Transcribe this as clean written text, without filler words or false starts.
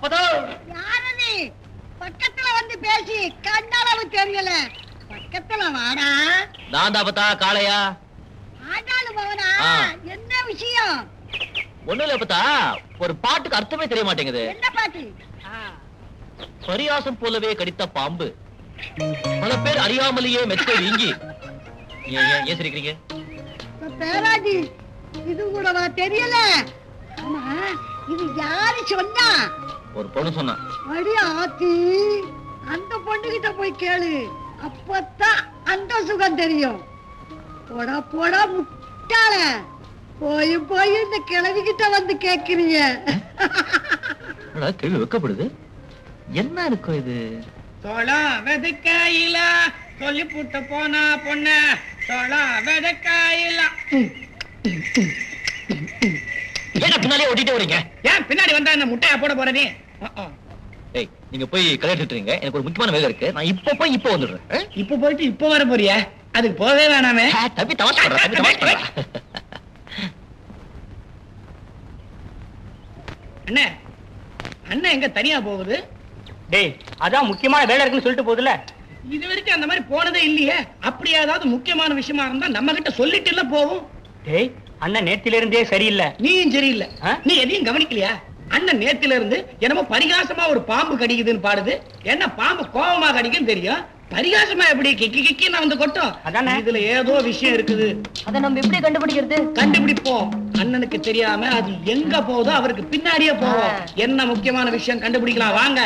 அப்பதோ யாரு நீ? பக்கத்துல வந்து பேசி கண்ணளவு தெரியல. பக்கத்துல வாடா. நான் தான் அப்பத்தா காளையா. ஆண்டாளு பவனா, ஆ. என்ன விஷயம்? ஒண்ணு இல்ல அப்பத்தா, ஒரு பாட்டுக்கு அர்த்தமே தெரிய மாட்டேங்குது. என்ன பாட்டு? பரியாசம் போலவே கடித்த பாம்பு பல பேர் அறியாமலேயே மெத்தை வீங்கி. ஏன் சிரிக்கிறீங்க? பேராஜி, இது கூடவா தெரியல? ஆமா, இது யாரு சொன்னா? ஒரு பொண்ணு சொன்னா. அடி ஆத்தி, அந்த பொண்ணுகிட்ட போய் கேளு, அப்பதான் அந்த சுகம் தெரியும். போடா போடா முட்டாள, போய் போய் இந்த கிழவிகிட்ட வந்து கேக்குறீங்க. கேள்வி வைக்கப்படுது. என்ன இருக்கும் இது? சோளம் வெதுக்காயில சொல்லி புட்டு போனா பொண்ண, சோளம் வெதுக்காயில. ஏன்னா பின்னாலே ஓட்டிட்டே வரீங்க? ஏன் பின்னாடி வந்தா என்ன முட்டையா போட போற நீ? ஏய், நீங்க போய் கலையிட்டுறீங்க. எனக்கு ஒரு முக்கியமான வேலை இருக்கு. நான் இப்ப போய் இப்ப வந்துடுறேன். இப்ப போயிட்டு இப்ப வர போறியா? அதுக்கு போவே வேணாமே. தம்பி தமாஷ் பண்றேன், தம்பி தமாஷ் பண்றேன். அண்ணே, அண்ணன் எங்க தனியா போகுது? டேய், அதான் முக்கியமான வேலை இருக்குன்னு சொல்லிட்டு போகுதுல. இது வரைக்கும் அந்த மாதிரி போனதே இல்லையே. அப்படி ஏதாவது முக்கியமான விஷயமா இருந்தா நம்ம கிட்ட சொல்லிட்டு இல்ல போகும். டேய், அண்ணன் நேத்தில இருந்தே சரியில்லை. நீயும் சரியில்லை. ஆ? நீ எதையும் கவனிக்கலையா? அண்ணன் நேத்தில இருந்து என்னமோ பரிகாசமா ஒரு பாம்பு கடிக்குதுன்னு பாடுது. என்ன பாம்பு கோவமா கடிக்குன்னு தெரியும், பரிகாசமா எப்படி கிக்கி கிக்கி நான் வந்து கொட்டும். அதானே. இதுல ஏதோ விஷயம் இருக்குது. அத நம்ம எப்படி கண்டுபிடிக்கிறது? கண்டுபிடிப்போம். அண்ணனுக்கு தெரியாம அது எங்க போதோ அவருக்கு பின்னாடியே போவோம். என்ன முக்கியமான விஷயம் கண்டுபிடிக்கலாம் வாங்க.